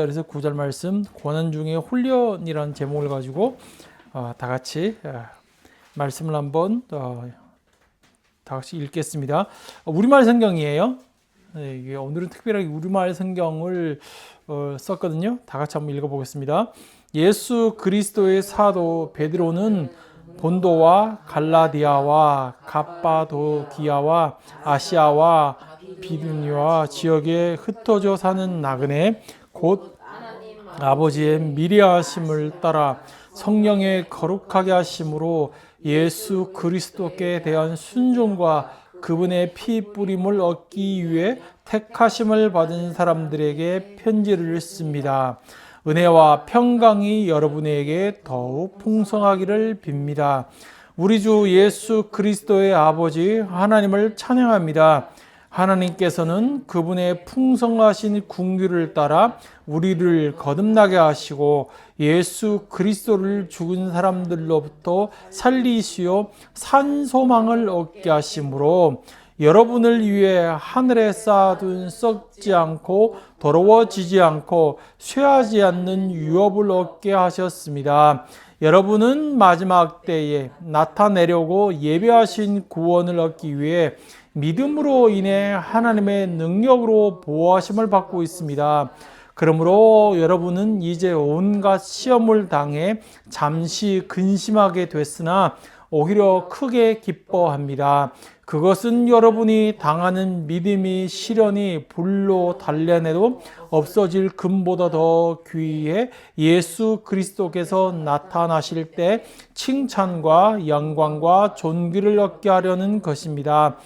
그래서 9절 말씀 고난 중에 훈련이라는 제목을 가지고 다 같이 말씀을 한번 다 같이 읽겠습니다. 우리말 성경이에요. 이게 오늘은 특별하게 우리말 성경을 썼거든요. 다 같이 한번 읽어보겠습니다. 예수 그리스도의 사도 베드로는 본도와 갈라디아와 갑바도기아와 아시아와 비두니아 지역에 흩어져 사는 나그네 곧 아버지의 미리하심을 따라 성령의 거룩하게 하심으로 예수 그리스도께 대한 순종과 그분의 피 뿌림을 얻기 위해 택하심을 받은 사람들에게 편지를 씁니다. 은혜와 평강이 여러분에게 더욱 풍성하기를 빕니다. 우리 주 예수 그리스도의 아버지 하나님을 찬양합니다. 하나님께서는 그분의 풍성하신 궁규를 따라 우리를 거듭나게 하시고 예수 그리스도를 죽은 사람들로부터 살리시어 산 소망을 얻게 하심으로 여러분을 위해 하늘에 쌓아둔 썩지 않고 더러워지지 않고 쇠하지 않는 유업을 얻게 하셨습니다. 여러분은 마지막 때에 나타내려고 예배하신 구원을 얻기 위해 믿음으로 인해 하나님의 능력으로 보호하심을 받고 있습니다. 그러므로 여러분은 이제 온갖 시험을 당해 잠시 근심하게 됐으나 오히려 크게 기뻐합니다. 그것은 여러분이 당하는 믿음이 시련이 불로 달래내도 없어질 금보다 더 귀해 예수 그리스도께서 나타나실 때 칭찬과 영광과 존귀를 얻게 하려는 것입니다.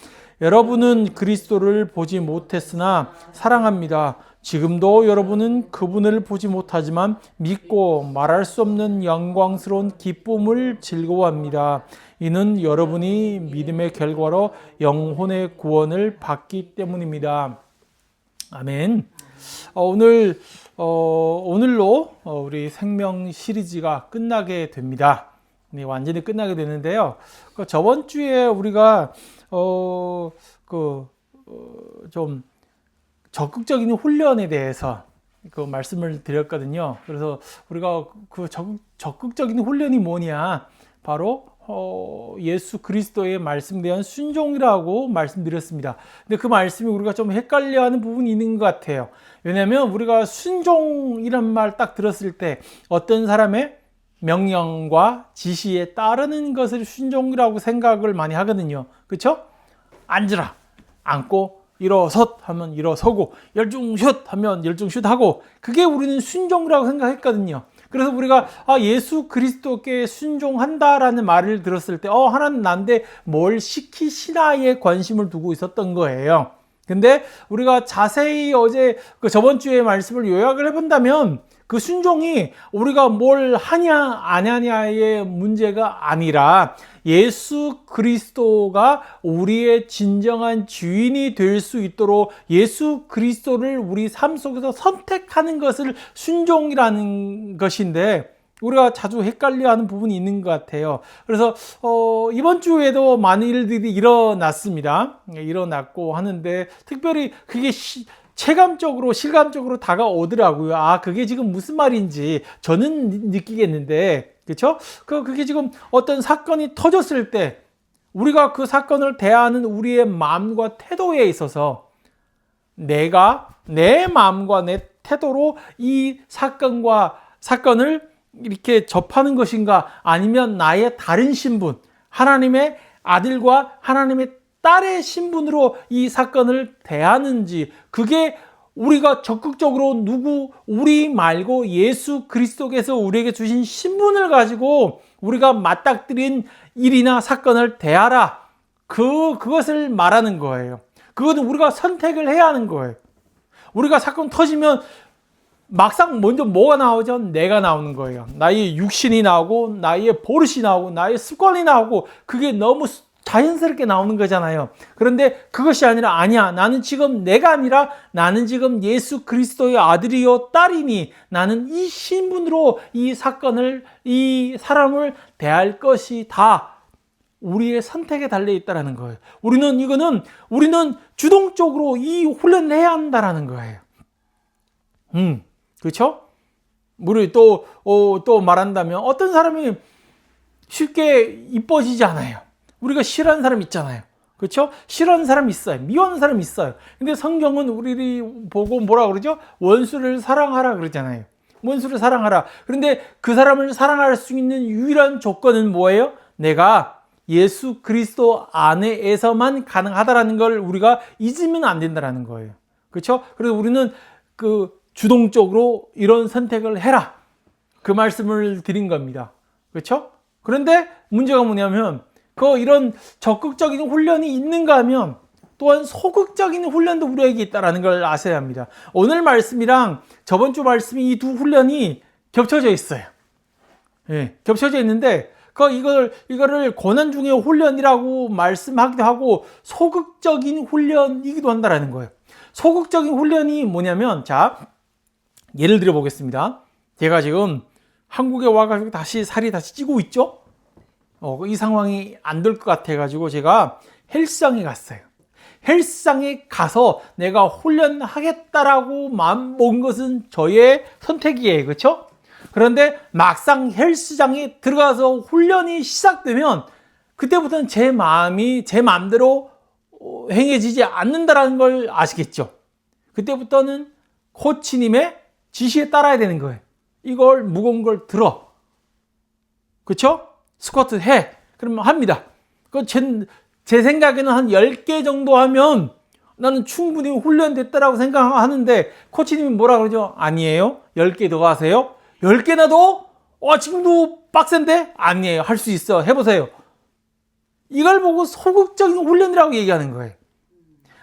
여러분은 그리스도를 보지 못했으나 사랑합니다. 지금도 여러분은 그분을 보지 못하지만 믿고 말할 수 없는 영광스러운 기쁨을 즐거워합니다. 이는 여러분이 믿음의 결과로 영혼의 구원을 받기 때문입니다. 아멘. 오늘로 우리 생명 시리즈가 끝나게 됩니다. 완전히 끝나게 되는데요. 저번 주에 우리가 좀 적극적인 훈련에 대해서 말씀을 드렸거든요. 그래서 우리가 그 적극적인 훈련이 뭐냐? 바로 예수 그리스도의 말씀에 대한 순종이라고 말씀드렸습니다. 근데 그 말씀이 우리가 좀 헷갈려하는 부분이 있는 것 같아요. 왜냐하면 우리가 순종이란 말 딱 들었을 때 어떤 사람의 명령과 지시에 따르는 것을 순종이라고 생각을 많이 하거든요. 그렇죠? 앉으라, 앉고 일어섰 하면 일어서고 열중슛 하면 열중슛 하고 그게 우리는 순종이라고 생각했거든요. 그래서 우리가 예수 그리스도께 순종한다라는 말을 들었을 때 하나님 나한테 뭘 시키시나에 관심을 두고 있었던 거예요. 근데 우리가 자세히 저번 주에 말씀을 요약을 해본다면 그 순종이 우리가 뭘 하냐 안 하냐의 문제가 아니라 예수 그리스도가 우리의 진정한 주인이 될 수 있도록 예수 그리스도를 우리 삶 속에서 선택하는 것을 순종이라는 것인데 우리가 자주 헷갈려하는 부분이 있는 것 같아요. 그래서 이번 주에도 많은 일들이 일어났습니다. 일어났고 하는데 특별히 그게 체감적으로 실감적으로 다가오더라고요. 그게 지금 무슨 말인지 저는 느끼겠는데, 그렇죠? 그게 지금 어떤 사건이 터졌을 때 우리가 그 사건을 대하는 우리의 마음과 태도에 있어서 내가 내 마음과 내 태도로 이 사건을 이렇게 접하는 것인가, 아니면 나의 다른 신분, 하나님의 아들과 하나님의 딸의 신분으로 이 사건을 대하는지, 그게 우리가 적극적으로 우리 말고 예수 그리스도께서 우리에게 주신 신분을 가지고 우리가 맞닥뜨린 일이나 사건을 대하라. 그것을 말하는 거예요. 그것은 우리가 선택을 해야 하는 거예요. 우리가 사건 터지면 막상 먼저 뭐가 나오죠? 내가 나오는 거예요. 나의 육신이 나오고 나의 버릇이 나오고 나의 습관이 나오고 그게 너무 자연스럽게 나오는 거잖아요. 그런데 그것이 아니라 나는 지금 내가 아니라 나는 지금 예수 그리스도의 아들이요 딸이니 나는 이 신분으로 이 사람을 대할 것이 다 우리의 선택에 달려 있다는 거예요. 우리는 주동적으로 이 훈련을 해야 한다는 거예요. 그렇죠? 우리 또 말한다면 어떤 사람이 쉽게 이뻐지지 않아요. 우리가 싫어하는 사람 있잖아요. 그렇죠? 싫어하는 사람 있어요. 미워하는 사람 있어요. 근데 성경은 우리를 보고 뭐라 그러죠? 원수를 사랑하라 그러잖아요. 원수를 사랑하라. 그런데 그 사람을 사랑할 수 있는 유일한 조건은 뭐예요? 내가 예수 그리스도 안에서만 가능하다라는 걸 우리가 잊으면 안 된다라는 거예요. 그렇죠? 그래서 우리는 주동적으로 이런 선택을 해라. 그 말씀을 드린 겁니다. 그렇죠? 그런데 문제가 뭐냐면 이런 적극적인 훈련이 있는가 하면 또한 소극적인 훈련도 우리에게 있다는 걸 아셔야 합니다. 오늘 말씀이랑 저번 주 말씀이 이 두 훈련이 겹쳐져 있어요. 예, 겹쳐져 있는데 이거를 고난 중의 훈련이라고 말씀하기도 하고 소극적인 훈련이기도 한다는 거예요. 소극적인 훈련이 뭐냐면 예를 들어 보겠습니다. 제가 지금 한국에 와가지고 살이 다시 찌고 있죠? 이 상황이 안 될 것 같아가지고 제가 헬스장에 갔어요. 헬스장에 가서 내가 훈련하겠다라고 마음 먹은 것은 저의 선택이에요. 그렇죠? 그런데 막상 헬스장에 들어가서 훈련이 시작되면 그때부터는 제 마음이 제 마음대로 행해지지 않는다는 걸 아시겠죠? 그때부터는 코치님의 지시에 따라야 되는 거예요. 이걸 무거운 걸 들어. 그렇죠? 스쿼트 해. 그러면 합니다. 제 생각에는 한 10개 정도 하면 나는 충분히 훈련됐다라고 생각하는데 코치님이 뭐라 그러죠? 아니에요. 10개 더 하세요. 10개나 더? 지금도 빡센데? 아니에요. 할 수 있어. 해보세요. 이걸 보고 소극적인 훈련이라고 얘기하는 거예요.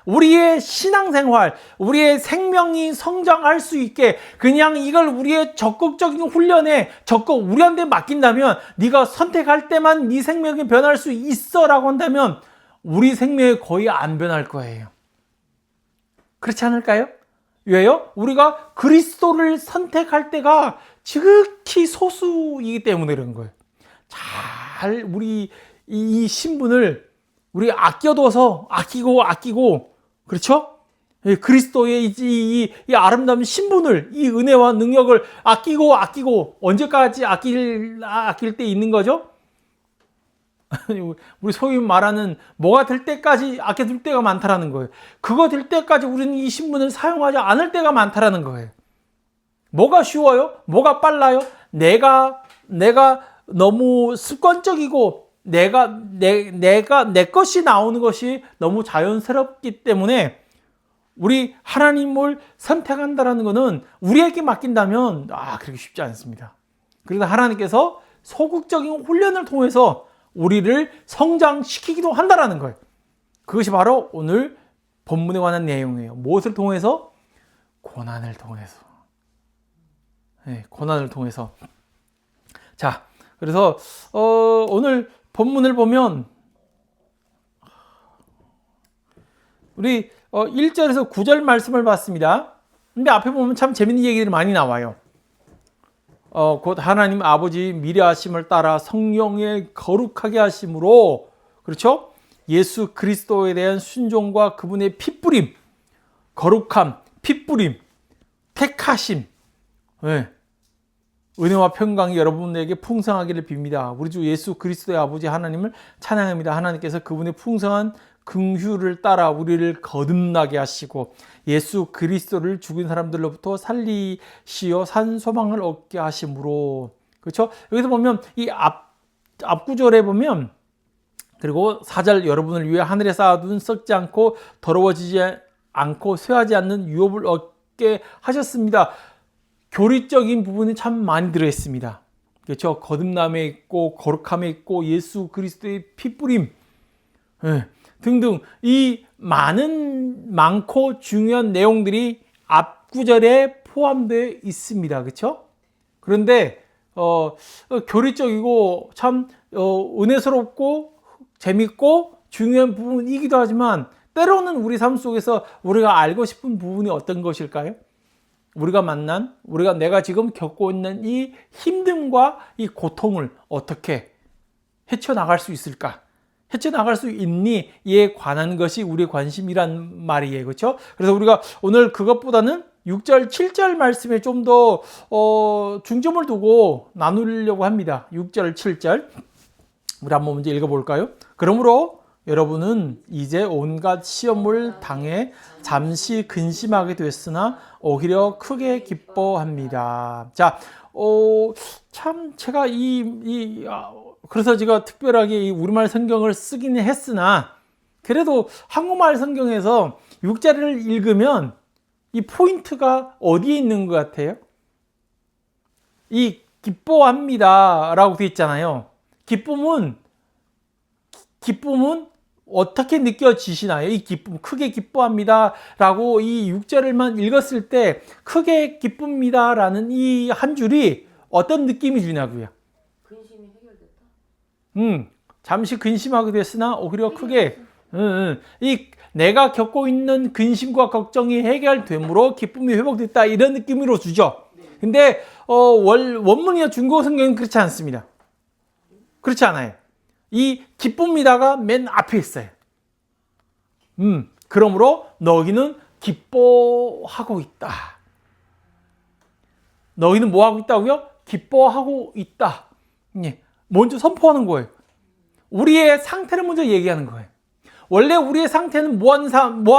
우리의 신앙생활, 우리의 생명이 성장할 수 있게 그냥 이걸 우리의 적극적인 훈련에 우리한테 맡긴다면 네가 선택할 때만 네 생명이 변할 수 있어 라고 한다면 우리 생명이 거의 안 변할 거예요. 그렇지 않을까요? 왜요? 우리가 그리스도를 선택할 때가 지극히 소수이기 때문에 그런 거예요. 우리 이 신분을 우리 아껴둬서 아끼고 그렇죠? 그리스도의 이 아름다운 신분을 이 은혜와 능력을 아끼고 언제까지 아낄 때 있는 거죠? 우리 소위 말하는 뭐가 될 때까지 아껴둘 때가 많다라는 거예요. 그거 될 때까지 우리는 이 신분을 사용하지 않을 때가 많다라는 거예요. 뭐가 쉬워요? 뭐가 빨라요? 내가 너무 습관적이고 내 것이 나오는 것이 너무 자연스럽기 때문에 우리 하나님을 선택한다라는 것은 우리에게 맡긴다면 그렇게 쉽지 않습니다. 그래서 하나님께서 소극적인 훈련을 통해서 우리를 성장시키기도 한다라는 거예요. 그것이 바로 오늘 본문에 관한 내용이에요. 무엇을 통해서? 고난을 통해서. 네, 고난을 통해서. 자, 그래서 오늘 본문을 보면 우리 1절에서 9절 말씀을 봤습니다. 근데 앞에 보면 참 재밌는 얘기들이 많이 나와요. 곧 하나님 아버지 미래하심을 따라 성령의 거룩하게 하심으로, 그렇죠? 예수 그리스도에 대한 순종과 그분의 핏뿌림, 거룩함, 핏뿌림, 택하심, 은혜와 평강이 여러분에게 풍성하기를 빕니다. 우리 주 예수 그리스도의 아버지 하나님을 찬양합니다. 하나님께서 그분의 풍성한 긍휼을 따라 우리를 거듭나게 하시고 예수 그리스도를 죽은 사람들로부터 살리시어 산 소망을 얻게 하심으로. 그렇죠? 여기서 보면 이 앞구절에 보면, 그리고 4절 여러분을 위해 하늘에 쌓아둔 썩지 않고 더러워지지 않고 쇠하지 않는 유업을 얻게 하셨습니다. 교리적인 부분이 참 많이 들어있습니다. 그렇죠? 거듭남에 있고 거룩함에 있고 예수 그리스도의 핏뿌림 등등 이 많고 중요한 내용들이 앞구절에 포함되어 있습니다. 그렇죠? 그런데 교리적이고 참 은혜스럽고 재밌고 중요한 부분이기도 하지만 때로는 우리 삶 속에서 우리가 알고 싶은 부분이 어떤 것일까요? 내가 지금 겪고 있는 이 힘듦과 이 고통을 어떻게 헤쳐나갈 수 있을까? 헤쳐나갈 수 있니?에 관한 것이 우리의 관심이란 말이에요. 그렇죠? 그래서 우리가 오늘 그것보다는 6절, 7절 말씀에 좀 더 중점을 두고 나누려고 합니다. 6절, 7절. 우리 한번 먼저 읽어볼까요? 그러므로 여러분은 이제 온갖 시험을 당해 잠시 근심하게 됐으나 오히려 크게 기뻐합니다. 자, 참 제가 그래서 제가 특별하게 이 우리말 성경을 쓰기는 했으나 그래도 한국말 성경에서 6절을 읽으면 이 포인트가 어디에 있는 것 같아요? 이 기뻐합니다 라고 되어 있잖아요. 기쁨은 어떻게 느껴지시나요? 이 기쁨, 크게 기뻐합니다 라고 이 6절을만 읽었을 때 크게 기쁩니다 라는 이 한 줄이 어떤 느낌이 주냐고요? 근심이 해결됐다? 잠시 근심하게 됐으나 오히려 크게 내가 겪고 있는 근심과 걱정이 해결됨으로 기쁨이 회복됐다 이런 느낌으로 주죠. 근데 원문이나 중국어 성경은 그렇지 않습니다. 그렇지 않아요. 이 기쁩니다가 맨 앞에 있어요. 그러므로 너희는 기뻐하고 있다. 너희는 뭐 하고 있다고요? 기뻐하고 있다. 먼저 선포하는 거예요. 우리의 상태를 먼저 얘기하는 거예요. 원래 우리의 상태는 뭐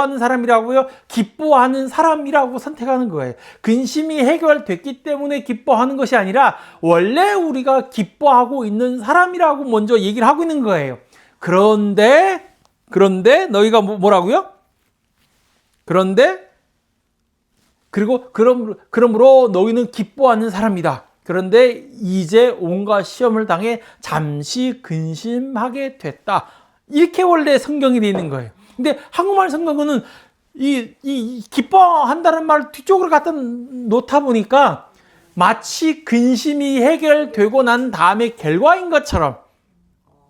하는 사람이라고요? 기뻐하는 사람이라고 선택하는 거예요. 근심이 해결됐기 때문에 기뻐하는 것이 아니라 원래 우리가 기뻐하고 있는 사람이라고 먼저 얘기를 하고 있는 거예요. 그런데 너희가 뭐라고요? 그러므로 너희는 기뻐하는 사람이다. 그런데 이제 온갖 시험을 당해 잠시 근심하게 됐다. 이렇게 원래 성경이 되어 있는 거예요. 근데 한국말 성경은 이 기뻐한다는 말 뒤쪽으로 갖다 놓다 보니까 마치 근심이 해결되고 난 다음에 결과인 것처럼,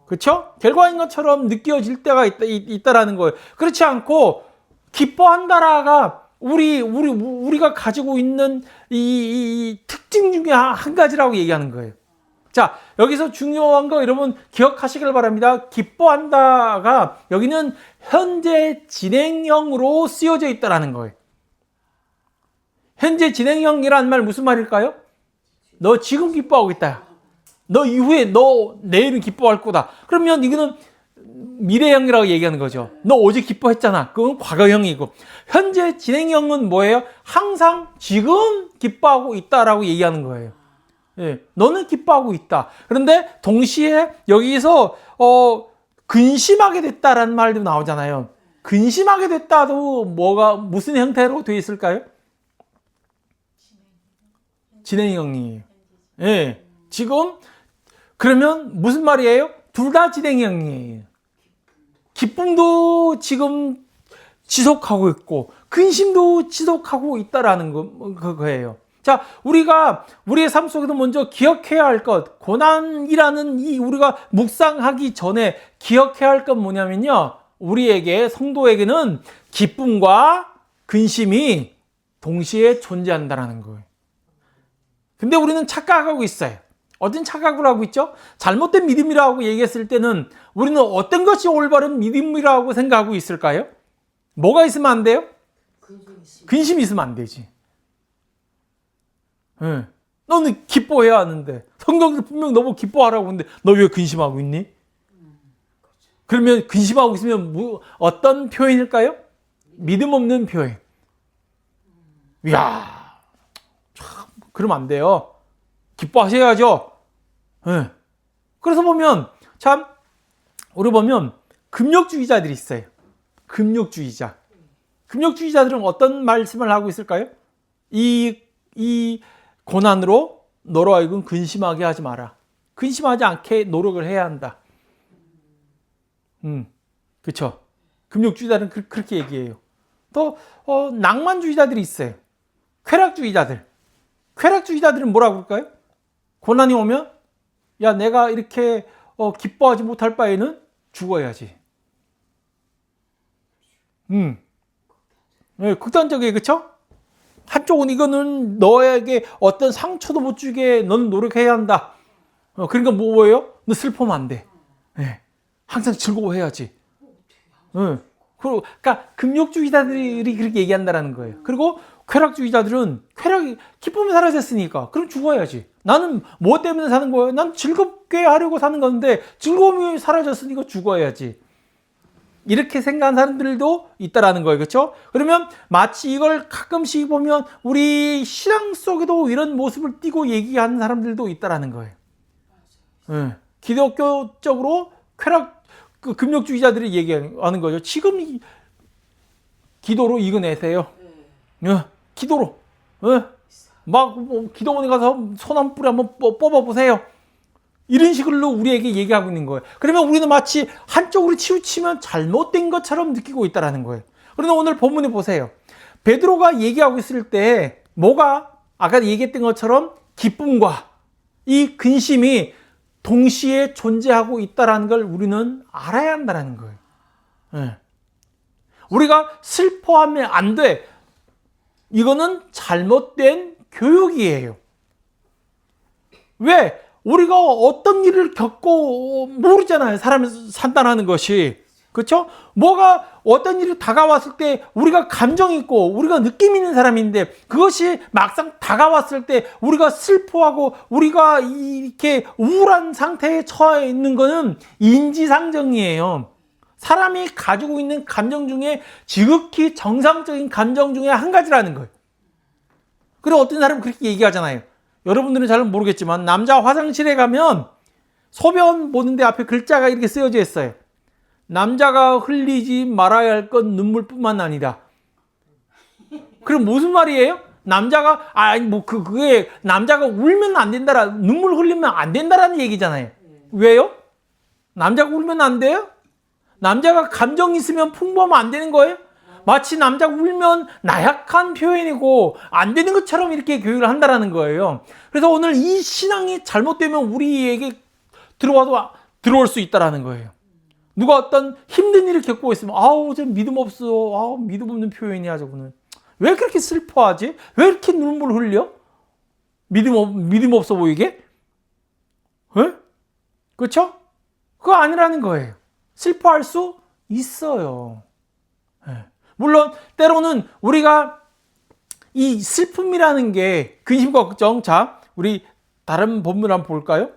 그렇죠? 결과인 것처럼 느껴질 때가 있다라는 거예요. 그렇지 않고 기뻐한다라가 우리가 가지고 있는 이 특징 중에 한 가지라고 얘기하는 거예요. 자, 여기서 중요한 거 여러분 기억하시길 바랍니다. 기뻐한다가 여기는 현재 진행형으로 쓰여져 있다라는 거예요. 현재 진행형이라는 말 무슨 말일까요? 너 지금 기뻐하고 있다. 너 이후에 너 내일은 기뻐할 거다. 그러면 이거는 미래형이라고 얘기하는 거죠. 너 어제 기뻐했잖아. 그건 과거형이고. 현재 진행형은 뭐예요? 항상 지금 기뻐하고 있다라고 얘기하는 거예요. 예, 너는 기뻐하고 있다. 그런데 동시에 여기서 근심하게 됐다라는 말도 나오잖아요. 근심하게 됐다도 무슨 형태로 되어 있을까요? 진행형이에요. 예, 지금 그러면 무슨 말이에요? 둘 다 진행형이에요. 기쁨도 지금 지속하고 있고 근심도 지속하고 있다라는 거예요. 자, 우리의 삶 속에서 먼저 기억해야 할 것, 고난이라는 우리가 묵상하기 전에 기억해야 할 건 뭐냐면요. 우리에게, 성도에게는 기쁨과 근심이 동시에 존재한다는 거예요. 근데 우리는 착각하고 있어요. 어떤 착각을 하고 있죠? 잘못된 믿음이라고 얘기했을 때는 우리는 어떤 것이 올바른 믿음이라고 생각하고 있을까요? 뭐가 있으면 안 돼요? 근심이 있으면 안 되지. 네. 너는 기뻐해야 하는데 성경에서 분명 너무 기뻐하라고 하는데 너 왜 근심하고 있니? 그러면 근심하고 있으면 어떤 표현일까요? 믿음 없는 표현. 이야, 참, 그러면 안 돼요. 기뻐하셔야죠. 네. 그래서 우리 보면 금욕주의자들이 있어요. 금욕주의자들은 어떤 말씀을 하고 있을까요? 이 고난으로 너로 하여금 근심하게 하지 마라. 근심하지 않게 노력을 해야 한다. 그렇죠. 금욕주의자들은 그렇게 얘기해요. 또 낭만주의자들이 있어요. 쾌락주의자들은 뭐라고 그럴까요? 고난이 오면 야, 내가 이렇게 기뻐하지 못할 바에는 죽어야지. 네, 극단적이에요. 그렇죠? 한쪽은 이거는 너에게 어떤 상처도 못 주게 너는 노력해야 한다. 그러니까 뭐예요? 너 슬퍼하면 안 돼. 네. 항상 즐거워해야지. 그러니까 금욕주의자들이 그렇게 얘기한다는 거예요. 그리고 쾌락주의자들은 기쁨이 사라졌으니까 그럼 죽어야지. 나는 뭐 때문에 사는 거예요? 난 즐겁게 하려고 사는 건데 즐거움이 사라졌으니까 죽어야지. 이렇게 생각하는 사람들도 있다라는 거예요. 그렇죠? 그러면 마치 이걸 가끔씩 보면 우리 신앙 속에도 이런 모습을 띠고 얘기하는 사람들도 있다라는 거예요. 네. 기독교적으로 금욕주의자들이 얘기하는 거죠. 지금 기도로 이겨내세요. 기도로. 막 기도원에 가서 손 한 뿌리 한번 뽑아보세요. 이런 식으로 우리에게 얘기하고 있는 거예요. 그러면 우리는 마치 한쪽으로 치우치면 잘못된 것처럼 느끼고 있다는 거예요. 그런데 오늘 본문에 보세요. 베드로가 얘기하고 있을 때 뭐가 아까 얘기했던 것처럼 기쁨과 이 근심이 동시에 존재하고 있다는 걸 우리는 알아야 한다는 거예요. 네. 우리가 슬퍼하면 안 돼. 이거는 잘못된 교육이에요. 왜? 우리가 어떤 일을 겪고 모르잖아요. 사람이 산다는 것이. 그렇죠? 뭐가 어떤 일이 다가왔을 때 우리가 감정 있고 우리가 느낌 있는 사람인데 그것이 막상 다가왔을 때 우리가 슬퍼하고 우리가 이렇게 우울한 상태에 처해 있는 것은 인지상정이에요. 사람이 가지고 있는 감정 중에 지극히 정상적인 감정 중에 한 가지라는 거예요. 그리고 어떤 사람은 그렇게 얘기하잖아요. 여러분들은 잘 모르겠지만 남자 화장실에 가면 소변 보는데 앞에 글자가 이렇게 쓰여져 있어요. 남자가 흘리지 말아야 할 건 눈물뿐만 아니다. 그럼 무슨 말이에요? 남자가 그게 남자가 울면 안 된다라, 눈물 흘리면 안 된다라는 얘기잖아요. 왜요? 남자가 울면 안 돼요? 남자가 감정 있으면 풍부하면 안 되는 거예요? 마치 남자가 울면 나약한 표현이고 안 되는 것처럼 이렇게 교육을 한다라는 거예요. 그래서 오늘 이 신앙이 잘못되면 우리에게 들어올 수 있다라는 거예요. 누가 어떤 힘든 일을 겪고 있으면 저 믿음 없어. 믿음 없는 표현이야 저거는. 왜 그렇게 슬퍼하지? 왜 이렇게 눈물 흘려? 믿음 없어 보이게? 에? 그렇죠? 그거 아니라는 거예요. 슬퍼할 수 있어요. 네. 물론 때로는 우리가 이 슬픔이라는 게 근심과 걱정. 자, 우리 다른 본문 한번 볼까요?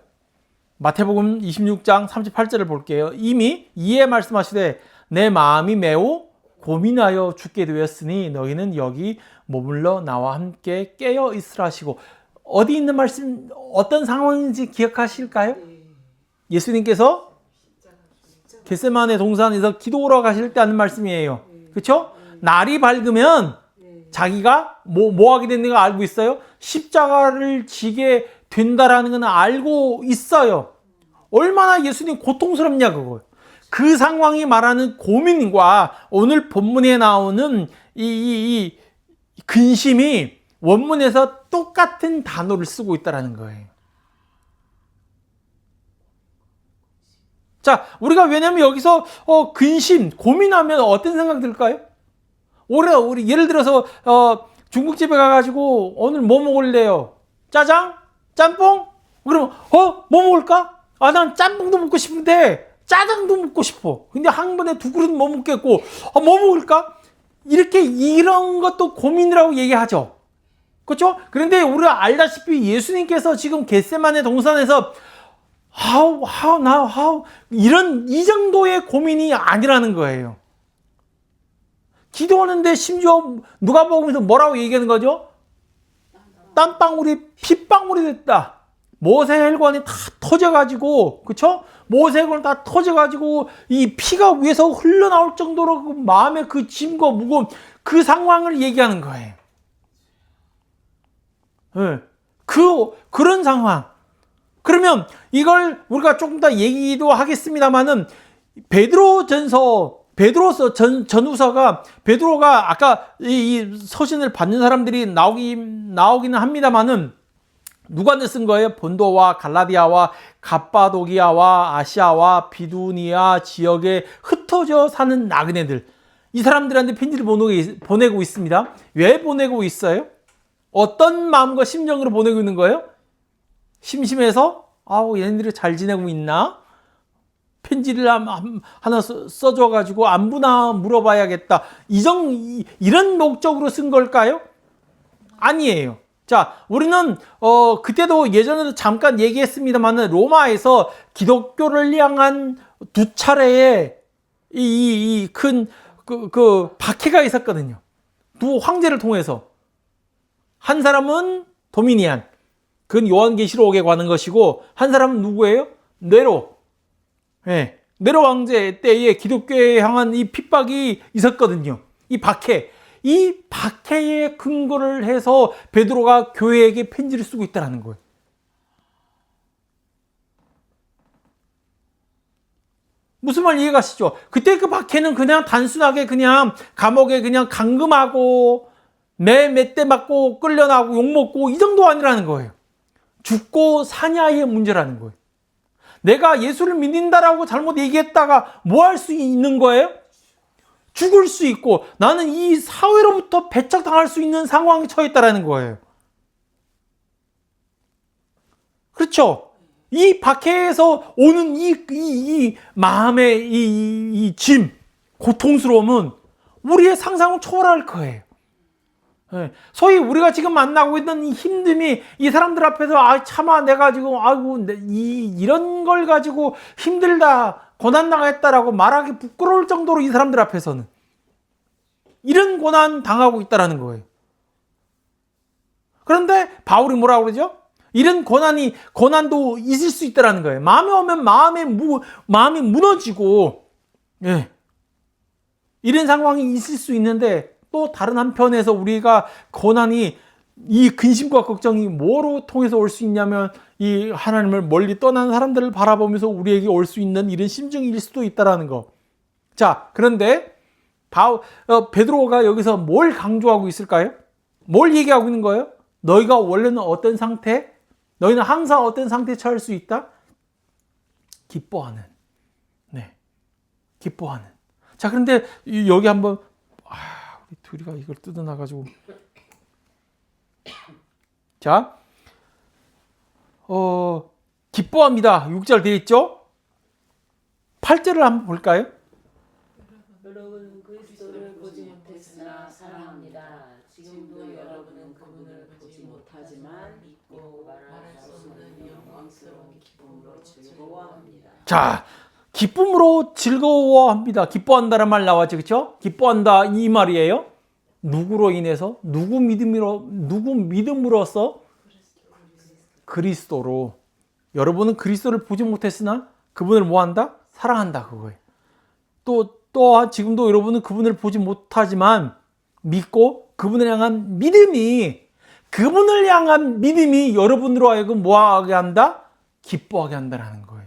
마태복음 26장 38절을 볼게요. 이미 이에 말씀하시되 내 마음이 매우 고민하여 죽게 되었으니 너희는 여기 머물러 나와 함께 깨어 있으라 하시고. 어디 있는 말씀, 어떤 상황인지 기억하실까요? 예수님께서 겟세마네 동산에서 기도하러 가실 때 하는 말씀이에요. 그렇죠? 날이 밝으면 자기가 뭐 하게 되는 거 알고 있어요? 십자가를 지게 된다라는 건 알고 있어요. 얼마나 예수님 고통스럽냐 그거. 그 상황이 말하는 고민과 오늘 본문에 나오는 이 근심이 원문에서 똑같은 단어를 쓰고 있다라는 거예요. 자, 우리가 왜냐면 여기서 근심, 고민하면 어떤 생각 들까요? 우리 예를 들어서 중국집에 가가지고 오늘 뭐 먹을래요? 짜장? 짬뽕? 그러면 뭐 먹을까? 난 짬뽕도 먹고 싶은데 짜장도 먹고 싶어. 근데 한 번에 두 그릇 못 먹겠고 뭐 먹을까? 이런 것도 고민이라고 얘기하죠. 그렇죠? 그런데 우리가 알다시피 예수님께서 지금 겟세마네 동산에서 이 정도의 고민이 아니라는 거예요. 기도하는데 심지어 누가복음에서 뭐라고 얘기하는 거죠? 땀방울이 핏방울이 됐다. 모세혈관이 다 터져가지고, 그쵸? 모세혈관 다 터져가지고 이 피가 위에서 흘러나올 정도로 그 마음의 그 짐과 무거움, 그 상황을 얘기하는 거예요. 네. 그런 상황. 그러면 이걸 우리가 조금 더 얘기도 하겠습니다만은 전후서가 베드로가 아까 이 서신을 받는 사람들이 나오기는 합니다만은 누구한테 쓴 거예요? 본도와 갈라디아와 갑바도기아와 아시아와 비두니아 지역에 흩어져 사는 나그네들, 이 사람들한테 편지를 보내고 있습니다. 왜 보내고 있어요? 어떤 마음과 심정으로 보내고 있는 거예요? 심심해서 얘네들이 잘 지내고 있나? 편지를 하나 써줘가지고 안부나 물어봐야겠다. 이런 목적으로 쓴 걸까요? 아니에요. 자, 우리는 그때도 예전에도 잠깐 얘기했습니다만 로마에서 기독교를 향한 두 차례의 이 큰 박해가 있었거든요. 두 황제를 통해서. 한 사람은 도미니안, 그건 요한계시록에 관한 것이고, 한 사람은 누구예요? 네로. 네. 네로 황제 때에 기독교에 향한 이 핍박이 있었거든요. 이 박해. 이 박해에 근거를 해서 베드로가 교회에게 편지를 쓰고 있다는 거예요. 무슨 말 이해가시죠? 그때 그 박해는 그냥 단순하게 그냥 감옥에 그냥 감금하고 몇 대 맞고 끌려나고 욕먹고 이 정도 아니라는 거예요. 죽고 사냐의 문제라는 거예요. 내가 예수를 믿는다라고 잘못 얘기했다가 뭐 할 수 있는 거예요? 죽을 수 있고 나는 이 사회로부터 배척당할 수 있는 상황에 처했다라는 거예요. 그렇죠? 이 박해에서 오는 이 마음의 이 짐, 고통스러움은 우리의 상상을 초월할 거예요. 소위 우리가 지금 만나고 있는 이 힘듦이 이 사람들 앞에서 참아 내가 지금 아이고 이런 걸 가지고 힘들다 고난 당했다라고 말하기 부끄러울 정도로 이 사람들 앞에서는 이런 고난 당하고 있다라는 거예요. 그런데 바울이 뭐라고 그러죠? 이런 고난도 있을 수 있다라는 거예요. 마음에 오면 마음이 무너지고, 예. 이런 상황이 있을 수 있는데, 또 다른 한편에서 우리가 고난이, 이 근심과 걱정이 뭐로 통해서 올 수 있냐면, 이 하나님을 멀리 떠난 사람들을 바라보면서 우리에게 올 수 있는 이런 심정일 수도 있다라는 거. 자, 그런데, 베드로가 여기서 뭘 강조하고 있을까요? 뭘 얘기하고 있는 거예요? 너희가 원래는 어떤 상태? 너희는 항상 어떤 상태에 처할 수 있다? 기뻐하는. 네. 기뻐하는. 자, 그런데 여기 한번, 우리 둘이가 이걸 뜯어놔가지고. 자, 기뻐합니다. 6절 되어 있죠? 8절을 한번 볼까요? 여러분은 그리스도를 보지 못했으나 사랑합니다. 지금도 여러분은 그분을 보지 못하지만 믿고 말할 수 없는 영광스러운 기쁨으로 즐거워합니다. 자, 기쁨으로 즐거워합니다. 기뻐한다는 말 나왔죠, 그렇죠? 기뻐한다 이 말이에요. 누구로 인해서? 누구 믿음으로써? 그리스도로. 여러분은 그리스도를 보지 못했으나 그분을 뭐한다? 사랑한다 그거예요. 또 지금도 여러분은 그분을 보지 못하지만 믿고 그분을 향한 믿음이 여러분으로 하여금 뭐하게 한다? 기뻐하게 한다는 거예요.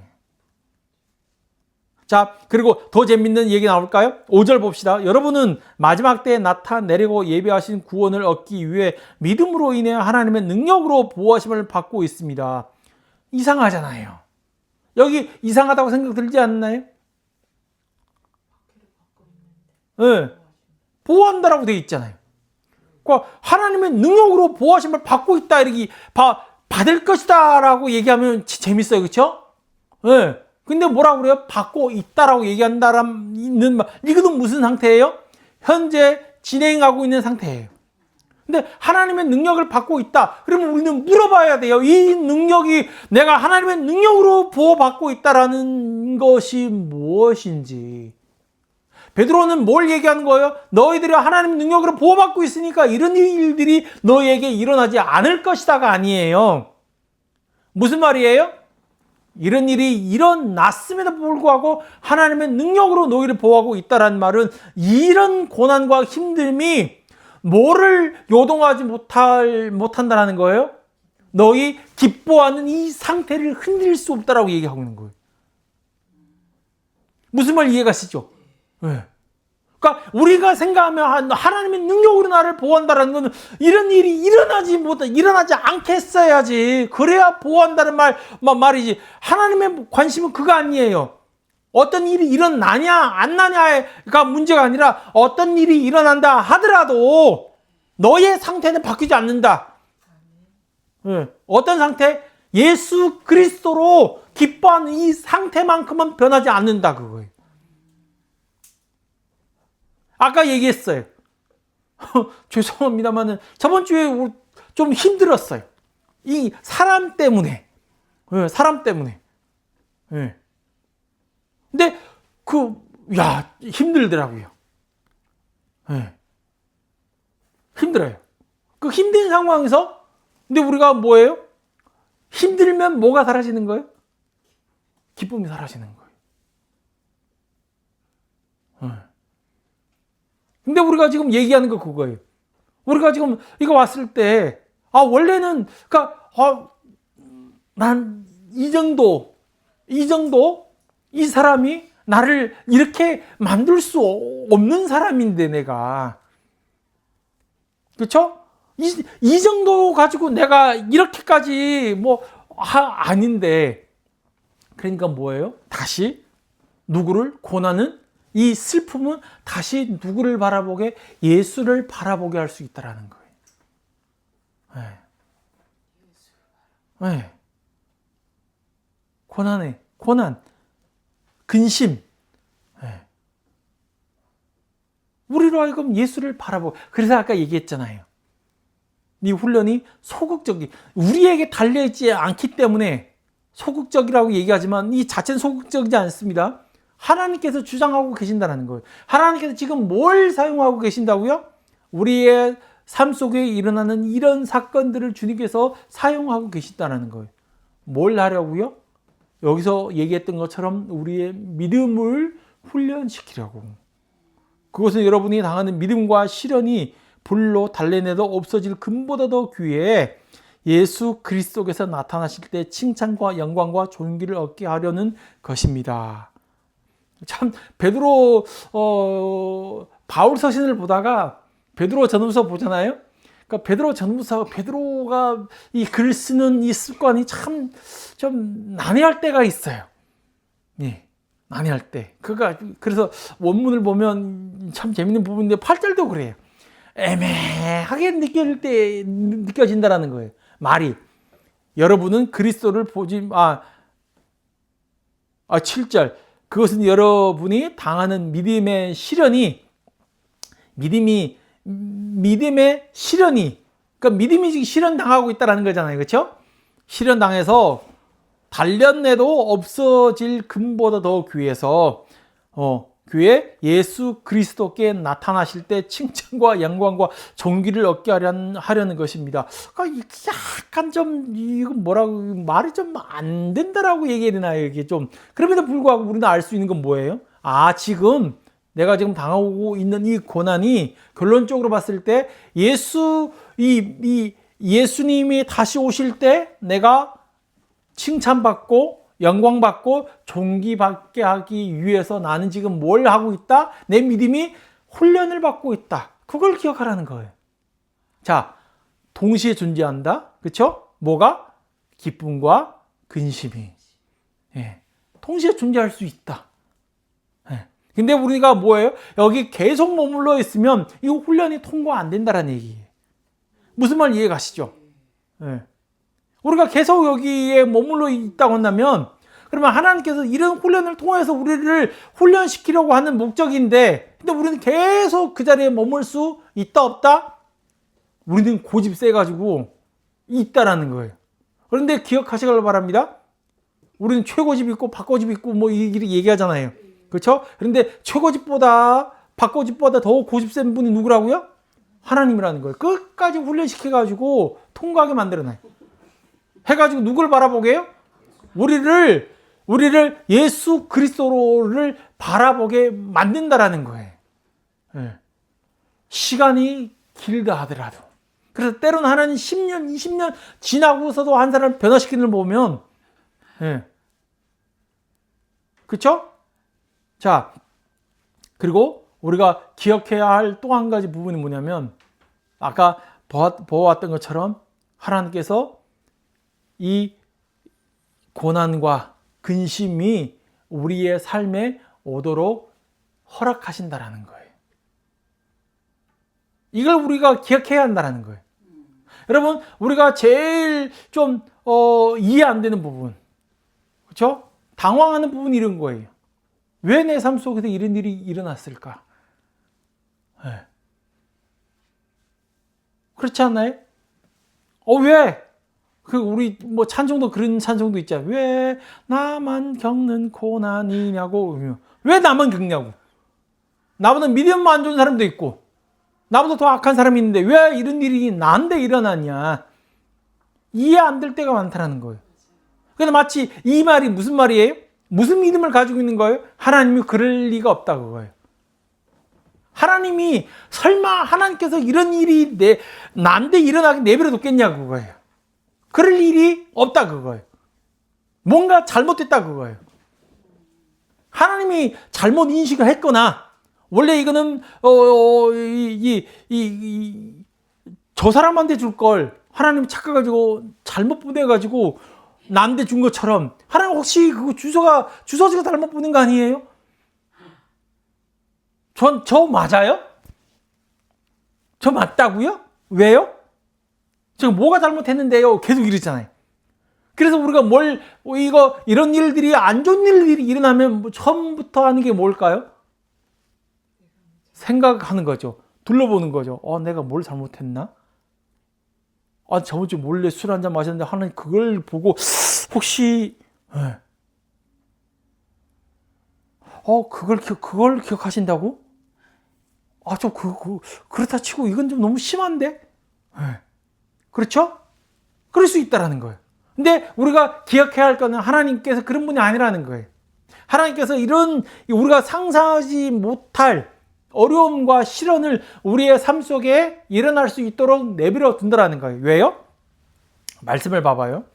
자, 그리고 더 재밌는 얘기 나올까요? 5절 봅시다. 여러분은 마지막 때에 나타내려고 예비하신 구원을 얻기 위해 믿음으로 인해 하나님의 능력으로 보호하심을 받고 있습니다. 이상하잖아요. 여기 이상하다고 생각 들지 않나요? 네. 보호한다라고 되어 있잖아요. 그러니까 하나님의 능력으로 보호하심을 받고 있다 이렇게 받을 것이다라고 얘기하면 재밌어요, 그렇죠? 네. 근데 뭐라고 그래요? 받고 있다라고 얘기한다는 이것은 무슨 상태예요? 현재 진행하고 있는 상태예요. 근데 하나님의 능력을 받고 있다. 그러면 우리는 물어봐야 돼요. 이 능력이 내가 하나님의 능력으로 보호받고 있다라는 것이 무엇인지. 베드로는 뭘 얘기하는 거예요? 너희들이 하나님의 능력으로 보호받고 있으니까 이런 일들이 너희에게 일어나지 않을 것이다가 아니에요. 무슨 말이에요? 이런 일이 일어났음에도 불구하고 하나님의 능력으로 너희를 보호하고 있다는 말은 이런 고난과 힘듦이 뭐를 요동하지 못한다는 거예요? 너희 기뻐하는 이 상태를 흔들 수 없다라고 얘기하고 있는 거예요. 무슨 말 이해가시죠? 네. 그러니까 우리가 생각하면 하나님의 능력으로 나를 보호한다는 것은 이런 일이 일어나지 않게 했어야지. 그래야 보호한다는 말이지. 하나님의 관심은 그거 아니에요. 어떤 일이 일어나냐 안 나냐가 문제가 아니라 어떤 일이 일어난다 하더라도 너의 상태는 바뀌지 않는다. 네. 어떤 상태? 예수 그리스도로 기뻐하는 이 상태만큼은 변하지 않는다 그거예요. 아까 얘기했어요. 죄송합니다만은 저번 주에 좀 힘들었어요. 이 사람 때문에. 사람 때문에. 근데 힘들더라고요. 힘들어요. 그 힘든 상황에서 근데 우리가 뭐예요? 힘들면 뭐가 사라지는 거예요? 기쁨이 사라지는 거예요. 근데 우리가 지금 얘기하는 거 그거예요. 우리가 지금 이거 왔을 때, 원래는, 난 이 정도, 이 사람이 나를 이렇게 만들 수 없는 사람인데, 내가. 그쵸? 이 정도 가지고 내가 이렇게까지 아닌데. 그러니까 뭐예요? 다시 누구를 고난은 이 슬픔은 다시 누구를 바라보게? 예수를 바라보게 할 수 있다라는 거예요. 네. 고난, 근심. 우리로 하여금 예수를 바라보고. 그래서 아까 얘기했잖아요. 이 훈련이 소극적이 우리에게 달려있지 않기 때문에 소극적이라고 얘기하지만 이 자체는 소극적이지 않습니다. 하나님께서 주장하고 계신다는 거예요. 하나님께서 지금 뭘 사용하고 계신다고요? 우리의 삶 속에 일어나는 이런 사건들을 주님께서 사용하고 계신다는 거예요. 뭘 하려고요? 여기서 얘기했던 것처럼 우리의 믿음을 훈련시키려고. 그것은 여러분이 당하는 믿음과 시련이 불로 달래내도 없어질 금보다 더 귀해 예수 그리스도께서 나타나실 때 칭찬과 영광과 존귀를 얻게 하려는 것입니다. 참 베드로 바울 서신을 보다가 베드로 전후서 보잖아요. 그러니까 베드로 전후서 베드로가 이 글 쓰는 이 습관이 참 좀 난해할 때가 있어요. 난해할 때. 그래서 원문을 보면 참 재밌는 부분인데 8절도 그래요. 애매하게 느껴진다라는 거예요. 말이. 여러분은 그리스도를 보지 7절. 그것은 여러분이 당하는 믿음의 시련이 그러니까 믿음이 시련 당하고 있다라는 거잖아요. 그렇죠? 시련 당해서 단련내도 없어질 금보다 더 귀해서 귀해 예수 그리스도께 나타나실 때 칭찬과 영광과 존귀를 얻게 하려는 것입니다. 그러니까 약간 좀 이거 말이 좀 안 된다라고 얘기해야 되나요? 이게 좀 그럼에도 불구하고 우리는 알 수 있는 건 뭐예요? 지금 내가 지금 당하고 있는 이 고난이 결론적으로 봤을 때 예수님이 다시 오실 때 내가 칭찬받고 영광받고 존귀받게 하기 위해서 나는 지금 뭘 하고 있다? 내 믿음이 훈련을 받고 있다. 그걸 기억하라는 거예요. 자, 동시에 존재한다. 그렇죠? 뭐가? 기쁨과 근심이. 동시에 존재할 수 있다. 근데 우리가 뭐예요? 여기 계속 머물러 있으면 이 훈련이 통과 안 된다는 얘기예요. 무슨 말 이해 가시죠? 우리가 계속 여기에 머물러 있다고 한다면 그러면 하나님께서 이런 훈련을 통해서 우리를 훈련시키려고 하는 목적인데 근데 우리는 계속 그 자리에 머물 수 있다 없다? 우리는 고집 세가지고 있다라는 거예요. 그런데 기억하시길 바랍니다. 우리는 최고집 있고 박고집 있고 이렇게 얘기하잖아요. 그렇죠? 그런데 최고집보다 박고집보다 더 고집 센 분이 누구라고요? 하나님이라는 거예요. 끝까지 훈련시켜가지고 통과하게 만들어놔요. 해가지고 누굴 바라보게 해요? 우리를 예수 그리스도를 바라보게 만든다라는 거예요. 시간이 길다 하더라도. 그래서 때로는 하나님 10년, 20년 지나고서도 한 사람을 변화시키는 걸 보면, 그렇죠? 자, 그리고 우리가 기억해야 할 또 한 가지 부분이 뭐냐면, 아까 보아왔던 것처럼 하나님께서 이 고난과 근심이 우리의 삶에 오도록 허락하신다라는 거예요. 이걸 우리가 기억해야 한다는 거예요. 여러분, 우리가 제일 좀 이해 안 되는 부분, 그렇죠? 당황하는 부분이 이런 거예요. 왜 내 삶 속에서 이런 일이 일어났을까? 그렇지 않나요? 왜? 우리 뭐 찬송도 그런 찬송도 있잖아요. 왜 나만 겪는 고난이냐고. 왜 나만 겪냐고. 나보다 믿음만 안 좋은 사람도 있고, 나보다 더 악한 사람이 있는데 왜 이런 일이 나한테 일어나냐. 이해 안 될 때가 많다는 거예요. 그런데 마치 이 말이 무슨 말이에요? 무슨 믿음을 가지고 있는 거예요? 하나님이 그럴 리가 없다 그거예요. 하나님이 설마 하나님께서 이런 일이 나한테 일어나게 내버려 뒀겠냐 그거예요. 그럴 일이 없다 그거예요. 뭔가 잘못됐다 그거예요. 하나님이 잘못 인식을 했거나 원래 이거는 저 사람한테 줄 걸 하나님이 착각가지고 잘못 보내가지고 나한테 준 것처럼 하나님 혹시 그 주소지가 잘못 보낸 거 아니에요? 저 맞아요? 저 맞다고요? 왜요? 제가 뭐가 잘못했는데요? 계속 이러잖아요. 그래서 우리가 이런 일들이 안 좋은 일들이 일어나면 처음부터 하는 게 뭘까요? 생각하는 거죠. 둘러보는 거죠. 내가 뭘 잘못했나? 저번 주 몰래 술 한잔 마셨는데 하나님 그걸 보고 혹시 그걸 기억하신다고? 그렇다 치고 이건 좀 너무 심한데? 그렇죠? 그럴 수 있다라는 거예요. 근데 우리가 기억해야 할 거는 하나님께서 그런 분이 아니라는 거예요. 하나님께서 이런 우리가 상상하지 못할 어려움과 시련을 우리의 삶 속에 일어날 수 있도록 내버려 둔다라는 거예요. 왜요? 말씀을 봐봐요.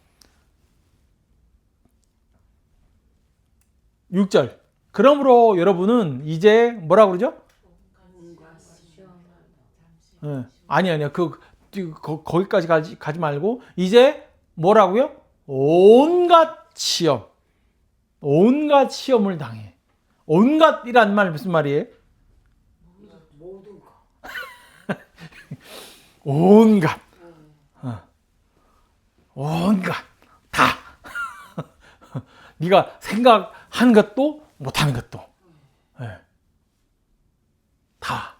6절. 그러므로 여러분은 이제 뭐라고 그러죠? 아니야. 거기까지 가지 말고 이제 뭐라고요? 온갖 시험을 당해. 온갖이란 말 무슨 말이에요? 모든 거. 온갖 다. 네가 생각하는 것도 못하는 것도 다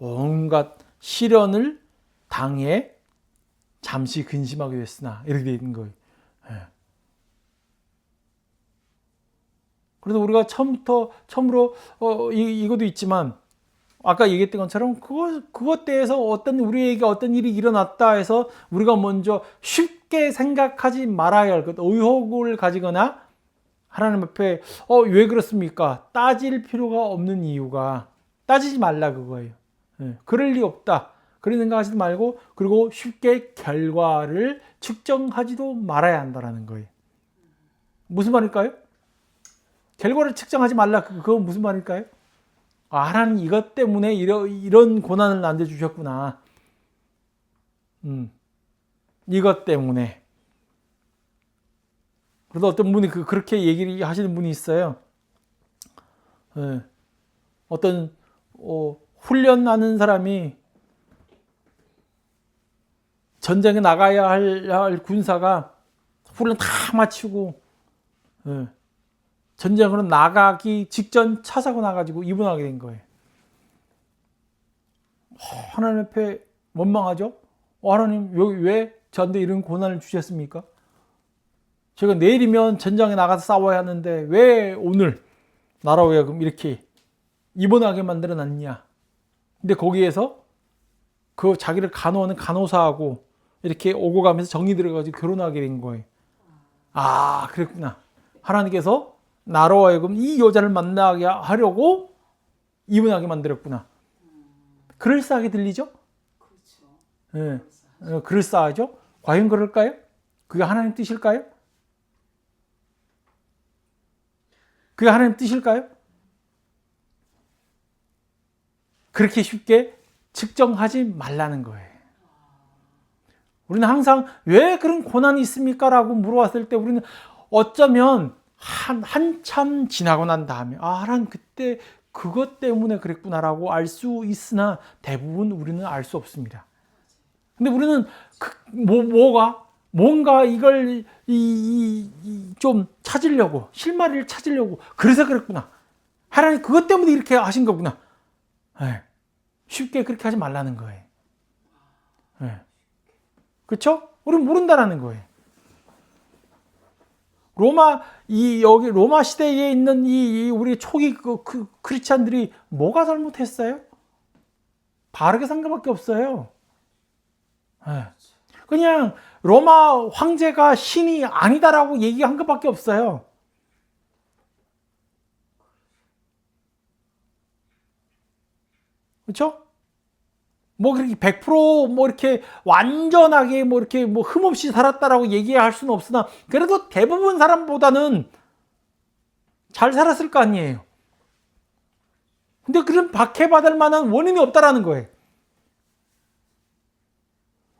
온갖 시련을 당해 잠시 근심하게 됐으나 이렇게 되어 있는 거예요. 그래서 우리가 처음으로 이것도 있지만 아까 얘기했던 것처럼 그것 대해서 우리에게 어떤 일이 일어났다 해서 우리가 먼저 쉽게 생각하지 말아야 할 것, 의혹을 가지거나 하나님 앞에 왜 그렇습니까? 따질 필요가 없는 이유가 따지지 말라 그거예요. 그럴 리 없다. 그런 생각하지도 말고 그리고 쉽게 결과를 측정하지도 말아야 한다는 거예요. 무슨 말일까요? 결과를 측정하지 말라. 그건 무슨 말일까요? 하나님 이것 때문에 이런 고난을 나한테 주셨구나. 이것 때문에. 그래서 어떤 분이 그렇게 얘기를 하시는 분이 있어요. 어떤 훈련하는 사람이 전쟁에 나가야 할 군사가 훈련 다 마치고 전쟁으로 나가기 직전 차 사고 나가지고 입원하게 된 거예요. 하나님 앞에 원망하죠. 하나님 왜 저한테 이런 고난을 주셨습니까? 제가 내일이면 전장에 나가서 싸워야 하는데 왜 오늘 나라로 하여금 이렇게 입원하게 만들어 놨냐. 근데 거기에서 그 자기를 간호하는 간호사하고 이렇게 오고 가면서 정이 들어가지고 결혼하게 된 거예요. 그랬구나. 하나님께서 나로 하여금 이 여자를 만나게 하려고 입원하게 만들었구나. 그럴싸하게 들리죠? 그렇죠. 그럴싸하죠? 과연 그럴까요? 그게 하나님 뜻일까요? 그게 하나님 뜻일까요? 그렇게 쉽게 측정하지 말라는 거예요. 우리는 항상 왜 그런 고난이 있습니까? 라고 물어봤을 때 우리는 어쩌면 한참 지나고 난 다음에 하나님 그때 그것 때문에 그랬구나라고 알 수 있으나 대부분 우리는 알 수 없습니다. 근데 우리는 뭔가 이걸 좀 찾으려고 실마리를 찾으려고 그래서 그랬구나. 하나님 그것 때문에 이렇게 하신 거구나. 예. 쉽게 그렇게 하지 말라는 거예요. 예. 그렇죠? 우리는 모른다라는 거예요. 여기 로마 시대에 있는 우리 초기 크리스찬들이 뭐가 잘못했어요? 바르게 산 것밖에 없어요. 예. 그냥 로마 황제가 신이 아니다라고 얘기한 것밖에 없어요. 그렇죠? 뭐 그렇게 100% 이렇게 완전하게 이렇게 흠없이 살았다라고 얘기할 수는 없으나 그래도 대부분 사람보다는 잘 살았을 거 아니에요. 근데 그런 박해받을 만한 원인이 없다라는 거예요.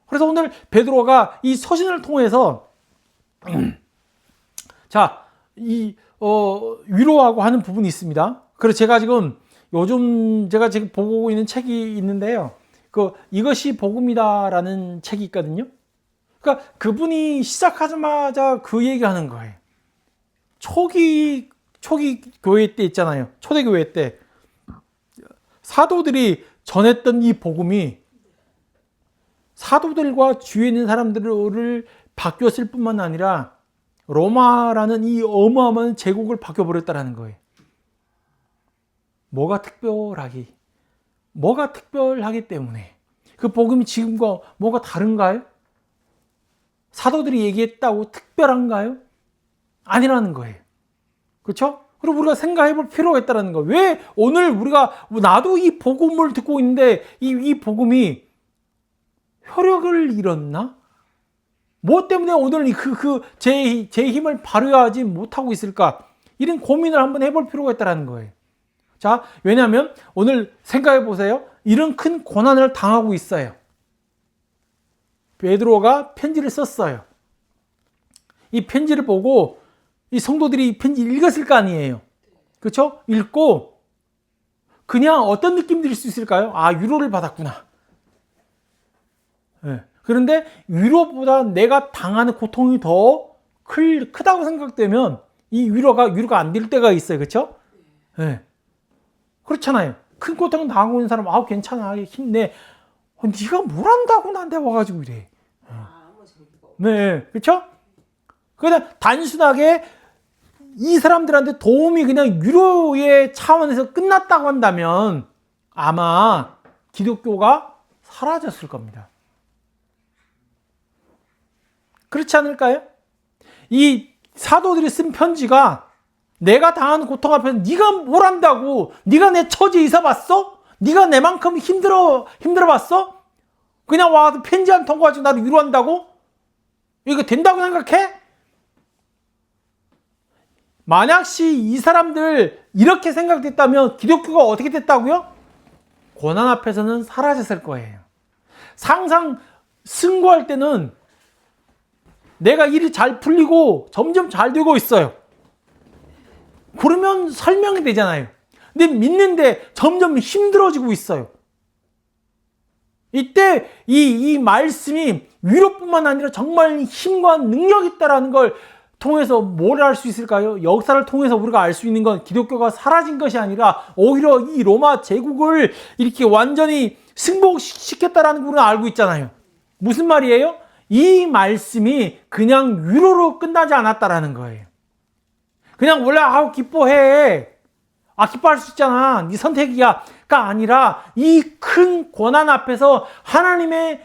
그래서 오늘 베드로가 이 서신을 통해서 자, 위로하고 하는 부분이 있습니다. 그래서 제가 지금 보고 있는 책이 있는데요. 이것이 복음이다라는 책이 있거든요. 그러니까 그분이 시작하자마자 그 얘기하는 거예요. 초기 교회 때 있잖아요. 초대교회 때 사도들이 전했던 이 복음이 사도들과 주위에 있는 사람들을 바뀌었을 뿐만 아니라 로마라는 이 어마어마한 제국을 바뀌어버렸다는 거예요. 뭐가 특별하기 때문에. 그 복음이 지금과 뭐가 다른가요? 사도들이 얘기했다고 특별한가요? 아니라는 거예요. 그렇죠? 그리고 우리가 생각해 볼 필요가 있다는 거예요. 왜 오늘 나도 이 복음을 듣고 있는데 이 복음이 효력을 잃었나? 뭐 때문에 오늘 제 힘을 발휘하지 못하고 있을까? 이런 고민을 한번 해볼 필요가 있다는 거예요. 자, 왜냐하면 오늘 생각해 보세요. 이런 큰 고난을 당하고 있어요. 베드로가 편지를 썼어요. 이 편지를 보고 이 성도들이 이 편지 읽었을 거 아니에요. 그렇죠? 읽고 그냥 어떤 느낌 들 수 있을까요? 아, 위로를 받았구나. 네. 그런데 위로보다 내가 당하는 고통이 더 크다고 생각되면 이 위로가 안 될 때가 있어요. 그렇죠? 네. 그렇잖아요. 큰 고통 당하고 있는 사람, 괜찮아, 힘내. 네가 뭘 안다고 나한테 와가지고 이래. 네, 그렇죠? 그냥 단순하게 이 사람들한테 도움이 그냥 위로의 차원에서 끝났다고 한다면 아마 기독교가 사라졌을 겁니다. 그렇지 않을까요? 이 사도들이 쓴 편지가 내가 당하는 고통 앞에서 네가 뭘 안다고? 네가 내 처지에 있어봤어? 네가 내만큼 힘들어봤어? 그냥 와서 편지 한 통 가지고 나를 위로한다고? 이거 된다고 생각해? 만약시 이 사람들 이렇게 생각됐다면 기독교가 어떻게 됐다고요? 고난 앞에서는 사라졌을 거예요. 항상 승고할 때는 내가 일이 잘 풀리고 점점 잘 되고 있어요. 그러면 설명이 되잖아요. 근데 믿는데 점점 힘들어지고 있어요. 이때 이 말씀이 위로뿐만 아니라 정말 힘과 능력이 있다는 걸 통해서 뭘 알 수 있을까요? 역사를 통해서 우리가 알 수 있는 건 기독교가 사라진 것이 아니라 오히려 이 로마 제국을 이렇게 완전히 승복시켰다라는 걸 우리가 알고 있잖아요. 무슨 말이에요? 이 말씀이 그냥 위로로 끝나지 않았다라는 거예요. 그냥 원래 기뻐해. 기뻐할 수 있잖아. 네 선택이야. 가 아니라 이 큰 고난 앞에서 하나님의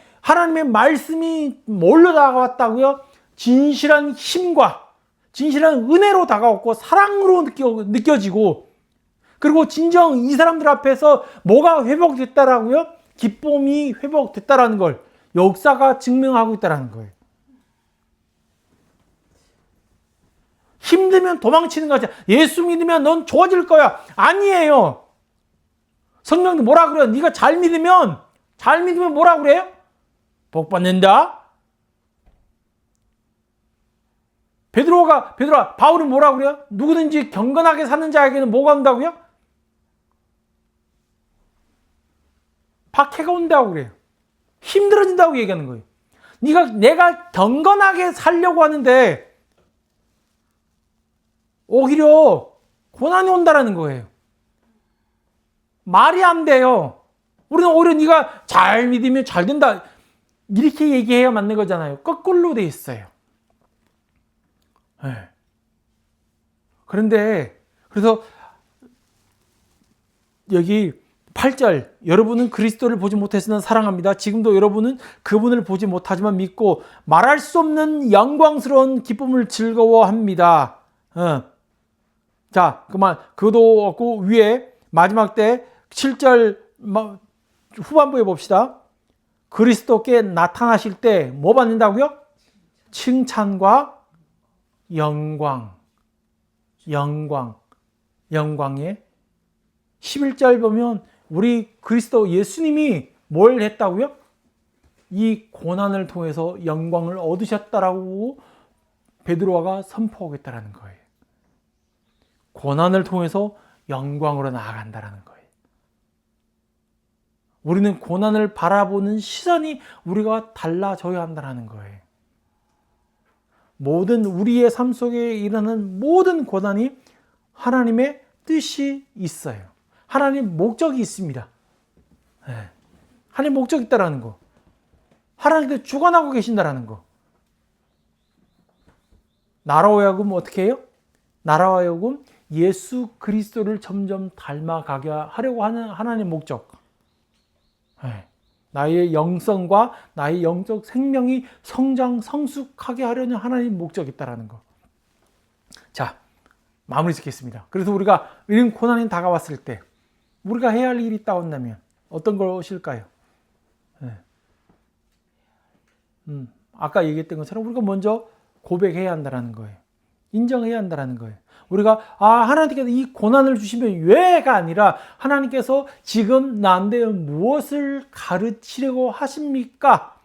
말씀이 뭘로 다가왔다고요? 진실한 힘과 진실한 은혜로 다가왔고 사랑으로 느껴지고 그리고 진정 이 사람들 앞에서 뭐가 회복됐다라고요? 기쁨이 회복됐다라는 걸 역사가 증명하고 있다는 거예요. 힘들면 도망치는 거지. 예수 믿으면 넌 좋아질 거야. 아니에요. 성령도 뭐라 그래요? 네가 잘 믿으면 뭐라 그래요? 복 받는다. 바울은 뭐라 그래요? 누구든지 경건하게 사는 자에게는 뭐가 온다고요? 박해가 온다고 그래요. 힘들어진다고 얘기하는 거예요. 내가 경건하게 살려고 하는데 오히려 고난이 온다라는 거예요. 말이 안 돼요. 우리는 오히려 네가 잘 믿으면 잘 된다. 이렇게 얘기해야 맞는 거잖아요. 거꾸로 돼 있어요. 네. 그런데 그래서 여기 8절 여러분은 그리스도를 보지 못했으나 사랑합니다. 지금도 여러분은 그분을 보지 못하지만 믿고 말할 수 없는 영광스러운 기쁨을 즐거워합니다. 자, 그만 그도 없고 위에 마지막 때 7절 후반부에 봅시다. 그리스도께 나타나실 때 뭐 받는다고요? 칭찬과 영광. 영광에 11절 보면 우리 그리스도 예수님이 뭘 했다고요? 이 고난을 통해서 영광을 얻으셨다라고 베드로가 선포하겠다라는 거예요. 고난을 통해서 영광으로 나아간다라는 거예요. 우리는 고난을 바라보는 시선이 우리가 달라져야 한다는 거예요. 모든 우리의 삶 속에 일어나는 모든 고난이 하나님의 뜻이 있어요. 하나님 목적이 있습니다. 네. 하나님 목적이 있다라는 거. 하나님께서 주관하고 계신다라는 거. 나로 하여금 어떻게 해요? 나로 하여금 예수 그리스도를 점점 닮아가게 하려고 하는 하나님의 목적. 네. 나의 영성과 나의 영적 생명이 성장, 성숙하게 하려는 하나님의 목적이 있다라는 거. 자, 마무리 짓겠습니다. 그래서 우리가 이런 고난이 다가왔을 때 우리가 해야 할 일이 있다고 한다면 어떤 것일까요? 네. 아까 얘기했던 것처럼 우리가 먼저 고백해야 한다는 거예요. 인정해야 한다는 거예요. 우리가 하나님께서 이 고난을 주시면 왜가 아니라 하나님께서 지금 나한테 무엇을 가르치려고 하십니까?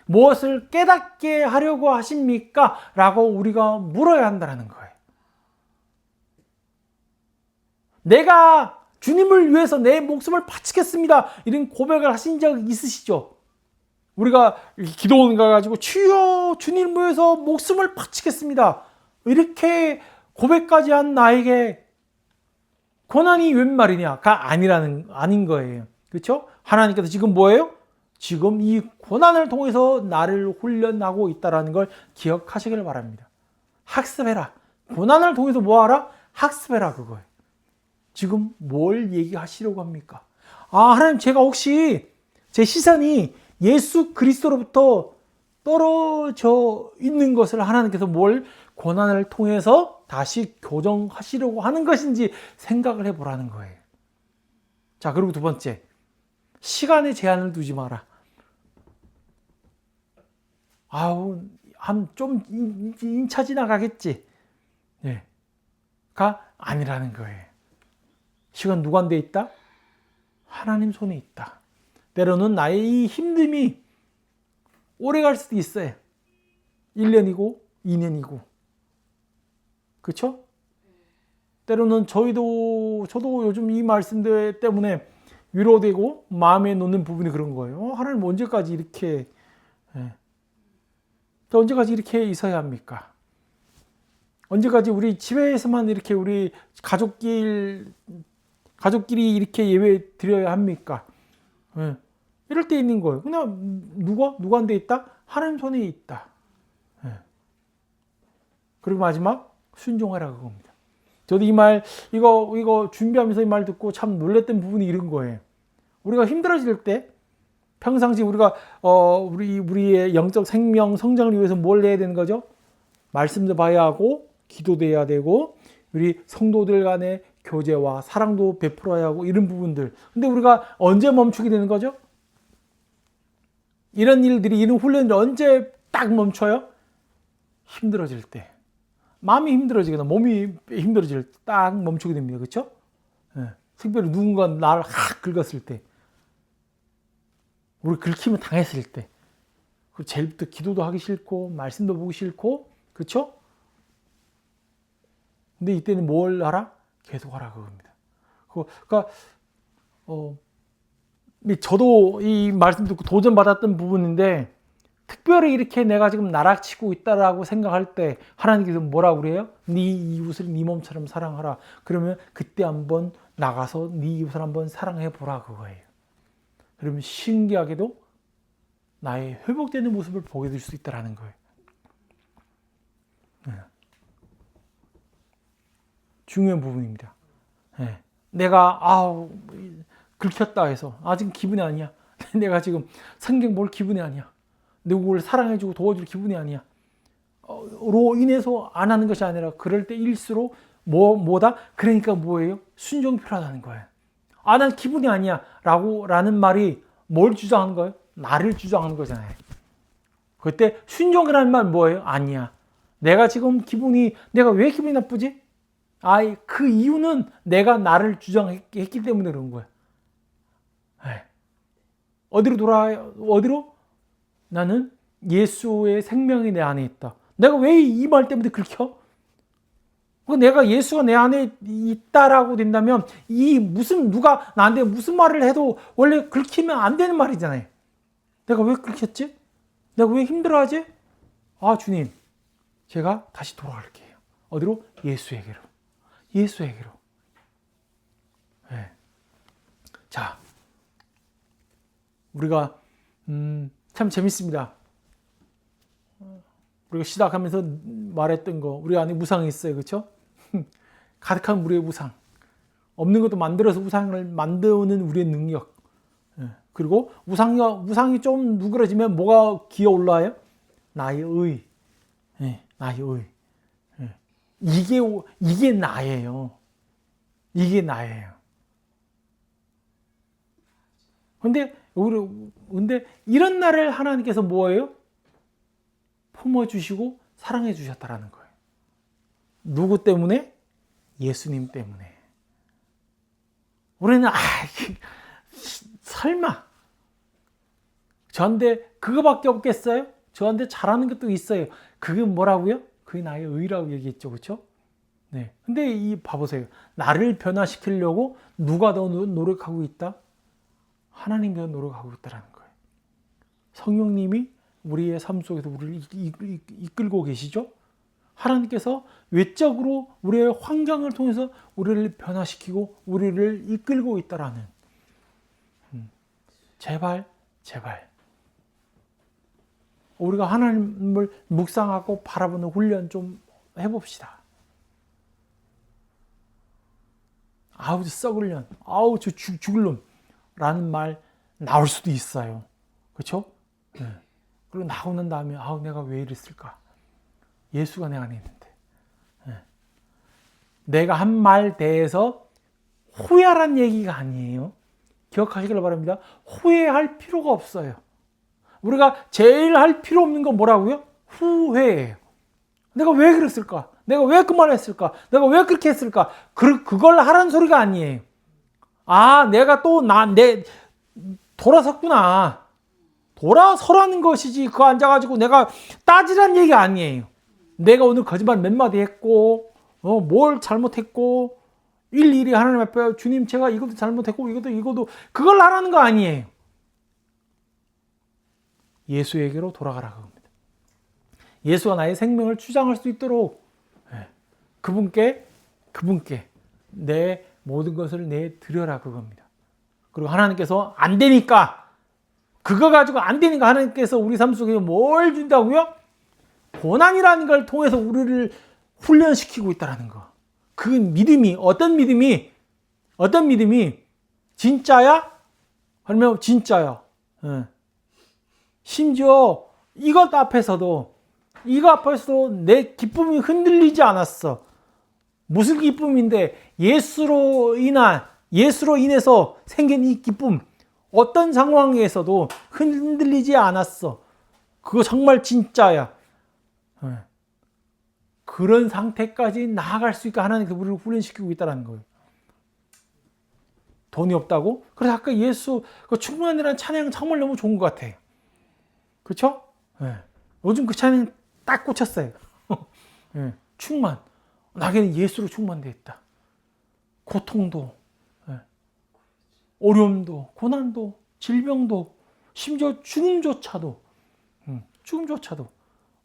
무엇을 깨닫게 하려고 하십니까? 라고 우리가 물어야 한다는 거예요. 내가 주님을 위해서 내 목숨을 바치겠습니다. 이런 고백을 하신 적 있으시죠? 우리가 기도원 가가지고 주여 주님을 위해서 목숨을 바치겠습니다. 이렇게 고백까지 한 나에게 고난이 웬 말이냐가 아닌 거예요. 그렇죠? 하나님께서 지금 뭐예요? 지금 이 고난을 통해서 나를 훈련하고 있다는 걸 기억하시길 바랍니다. 학습해라. 고난을 통해서 뭐하라? 학습해라 그거예요. 지금 뭘 얘기하시려고 합니까? 하나님 제가 혹시 제 시선이 예수 그리스도로부터 떨어져 있는 것을 하나님께서 뭘 고난을 통해서 다시 교정하시려고 하는 것인지 생각을 해보라는 거예요. 자, 그리고 두 번째, 시간에 제한을 두지 마라. 좀 인차 지나가겠지. 네. 가 아니라는 거예요. 시간 누구한테 있다? 하나님 손에 있다. 때로는 나의 이 힘듦이 오래 갈 수도 있어요. 1년이고 2년이고. 그렇죠? 때로는 저도 요즘 이 말씀들 때문에 위로되고 마음에 놓는 부분이 그런 거예요. 하나님 언제까지 이렇게 또 언제까지 이렇게 있어야 합니까? 언제까지 우리 집에서만 이렇게 우리 가족끼리 이렇게 예배 드려야 합니까? 이럴 때 있는 거예요. 그냥 누구한테 있다? 하나님 손에 있다. 그리고 마지막 순종하라 그겁니다. 저도 이 말 이거 준비하면서 이 말 듣고 참 놀랬던 부분이 이런 거예요. 우리가 힘들어질 때 평상시 우리가 우리의 영적 생명 성장을 위해서 뭘 해야 되는 거죠? 말씀도 봐야 하고 기도도 해야 되고 우리 성도들 간의 교제와 사랑도 베풀어야 하고 이런 부분들. 근데 우리가 언제 멈추게 되는 거죠? 이런 일들이 이런 훈련들이 언제 딱 멈춰요? 힘들어질 때. 마음이 힘들어지거나 몸이 힘들어질 때 딱 멈추게 됩니다. 그렇죠? 특별히 누군가 나를 긁었을 때. 우리 긁히면 당했을 때. 제일부터 기도도 하기 싫고 말씀도 보기 싫고 그렇죠? 근데 이때는 뭘 하라? 계속 하라 그겁니다. 그러니까 저도 이 말씀 듣고 도전받았던 부분인데 특별히 이렇게 내가 지금 나락치고 있다라고 생각할 때 하나님께서 뭐라고 그래요? 네 이웃을 네 몸처럼 사랑하라. 그러면 그때 한번 나가서 네 이웃을 한번 사랑해 보라 그거예요. 그러면 신기하게도 나의 회복되는 모습을 보게 될 수 있다라는 거예요. 네. 중요한 부분입니다. 네. 내가 긁혔다 해서 지금 기분이 아니야. 내가 지금 성경 볼 기분이 아니야. 누구를 사랑해주고 도와줄 기분이 아니야. 로 인해서 안 하는 것이 아니라 그럴 때일수록 뭐다? 그러니까 뭐예요? 순종이 필요하다는 거예요. 난 기분이 아니야. 라는 말이 뭘 주장하는 거예요? 나를 주장하는 거잖아요. 그때 순종이라는 말 뭐예요? 아니야. 내가 지금 내가 왜 기분이 나쁘지? 그 이유는 내가 나를 주장했기 때문에 그런 거야. 어디로? 나는 예수의 생명이 내 안에 있다. 내가 왜 이 말 때문에 긁혀? 내가 예수가 내 안에 있다라고 된다면 누가 나한테 무슨 말을 해도 원래 긁히면 안 되는 말이잖아요. 내가 왜 긁혔지? 내가 왜 힘들어하지? 주님, 제가 다시 돌아갈게요. 어디로? 예수에게로. 네. 자, 우리가 참 재밌습니다. 우리가 시작하면서 말했던 거, 우리 안에 무상이 있어요, 그렇죠? 가득한 우리의 무상, 없는 것도 만들어서 우상을 만드는 우리의 능력. 그리고 우상이 좀 누그러지면 뭐가 기어 올라와요? 나의 의. 나의 의. 이게 나예요. 이게 나예요. 근데 이런 나를 하나님께서 뭐예요? 품어주시고 사랑해 주셨다라는 거예요. 누구 때문에? 예수님 때문에. 우리는 설마 저한테 그거밖에 없겠어요? 저한테 잘하는 것도 있어요. 그게 뭐라고요? 그게 나의 의라고 얘기했죠, 그렇죠? 네. 근데 봐보세요. 나를 변화시키려고 누가 더 노력하고 있다? 하나님이 더 노력하고 있다라는 거예요. 성령님이 우리의 삶 속에서 우리를 이끌고 계시죠? 하나님께서 외적으로 우리의 환경을 통해서 우리를 변화시키고 우리를 이끌고 있다라는. 제발. 우리가 하나님을 묵상하고 바라보는 훈련 좀 해봅시다. 저 썩을 년, 저 죽을 놈 라는 말 나올 수도 있어요. 그렇죠? 네. 그리고 나오고 난 다음에 내가 왜 이랬을까? 예수가 내 안에 있는데. 내가 한 말 대해서 후회하라는 얘기가 아니에요. 기억하시길 바랍니다. 후회할 필요가 없어요. 우리가 제일 할 필요 없는 건 뭐라고요? 후회예요. 내가 왜 그랬을까? 내가 왜 그 말을 했을까? 내가 왜 그렇게 했을까? 그걸 하라는 소리가 아니에요. 내가 돌아섰구나. 돌아서라는 것이지, 그거 앉아가지고 내가 따지라는 얘기 아니에요. 내가 오늘 거짓말 몇 마디 했고, 뭘 잘못했고, 일일이 하나님 앞에 주님 제가 이것도 잘못했고, 이것도, 그걸 하라는 거 아니에요. 예수에게로 돌아가라 그겁니다. 예수가 나의 생명을 주장할 수 있도록 그분께 내 모든 것을 내드려라 그겁니다. 그리고 하나님께서 안 되니까, 그거 가지고 안 되니까 하나님께서 우리 삶 속에 뭘 준다고요? 고난이라는 걸 통해서 우리를 훈련시키고 있다는 거. 그 믿음이 어떤 믿음이 진짜야? 아니면 진짜야? 심지어 이것 앞에서도 내 기쁨이 흔들리지 않았어. 무슨 기쁨인데? 예수로 인해서 생긴 이 기쁨, 어떤 상황에서도 흔들리지 않았어. 그거 정말 진짜야. 그런 상태까지 나아갈 수 있게 하나님께서 우리를 훈련시키고 있다는 거예요. 돈이 없다고? 그래서 아까 예수 충만이라는 찬양 정말 너무 좋은 것 같아요. 그렇죠? 요즘 그 찬양 딱 꽂혔어요. 충만. 나에게는 예수로 충만되어 있다. 고통도, 어려움도, 고난도, 질병도, 심지어 죽음조차도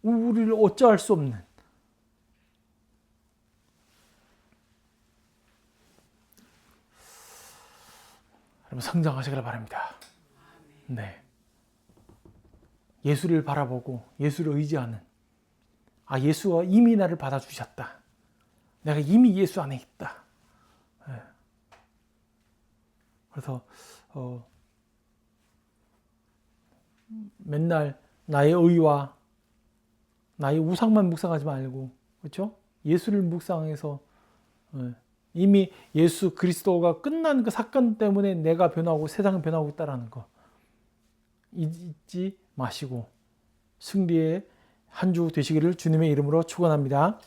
우리를 어찌할 수 없는. 여러분 성장하시길 바랍니다. 네. 예수를 바라보고 예수를 의지하는, 예수가 이미 나를 받아주셨다. 내가 이미 예수 안에 있다. 네. 그래서 맨날 나의 의와 나의 우상만 묵상하지 말고, 그렇죠? 예수를 묵상해서 이미 예수 그리스도가 끝난 그 사건 때문에 내가 변하고 세상은 변하고 있다는 거 잊지 마시고 승리의 한 주 되시기를 주님의 이름으로 축원합니다.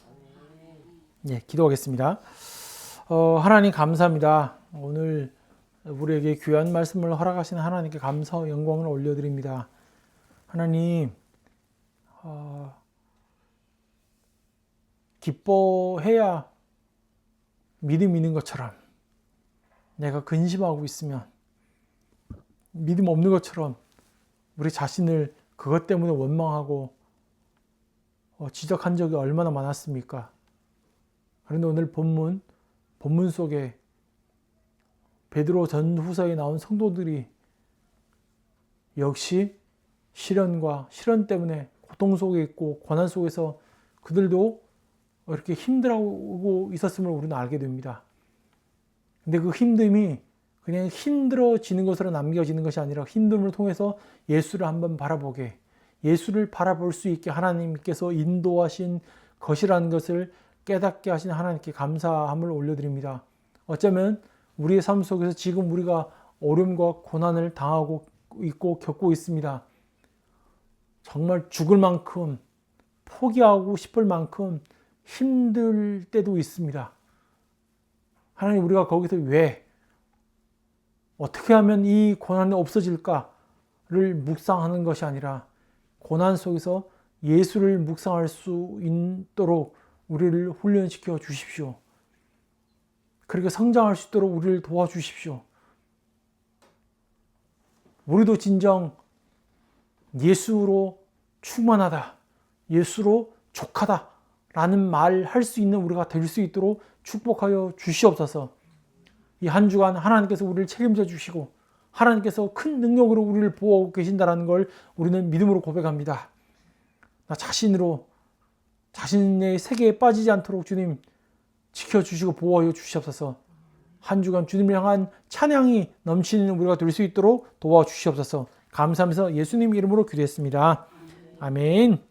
예, 기도하겠습니다. 하나님 감사합니다. 오늘 우리에게 귀한 말씀을 허락하시는 하나님께 감사와 영광을 올려드립니다. 하나님, 기뻐해야 믿음이 있는 것처럼 내가 근심하고 있으면 믿음 없는 것처럼 우리 자신을 그것 때문에 원망하고 지적한 적이 얼마나 많았습니까? 그런데 오늘 본문 속에 베드로 전후서에 나온 성도들이 역시 시련 때문에 고통 속에 있고 고난 속에서 그들도 이렇게 힘들어하고 있었음을 우리는 알게 됩니다. 근데 그 힘듦이 그냥 힘들어지는 것으로 남겨지는 것이 아니라 힘듦을 통해서 예수를 한번 바라보게, 예수를 바라볼 수 있게 하나님께서 인도하신 것이라는 것을 깨닫게 하신 하나님께 감사함을 올려드립니다. 어쩌면 우리의 삶 속에서 지금 우리가 어려움과 고난을 당하고 있고 겪고 있습니다. 정말 죽을 만큼, 포기하고 싶을 만큼 힘들 때도 있습니다. 하나님, 우리가 거기서 왜, 어떻게 하면 이 고난이 없어질까를 묵상하는 것이 아니라 고난 속에서 예수를 묵상할 수 있도록 우리를 훈련시켜 주십시오. 그렇게 성장할 수 있도록 우리를 도와주십시오. 우리도 진정 예수로 충만하다, 예수로 족하다 라는 말 할 수 있는 우리가 될 수 있도록 축복하여 주시옵소서. 이 한 주간 하나님께서 우리를 책임져 주시고 하나님께서 큰 능력으로 우리를 보호하고 계신다는 걸 우리는 믿음으로 고백합니다. 나 자신의 세계에 빠지지 않도록 주님 지켜주시고 보호하여 주시옵소서. 한 주간 주님을 향한 찬양이 넘치는 우리가 될 수 있도록 도와주시옵소서. 감사하면서 예수님 이름으로 기도했습니다. 아멘.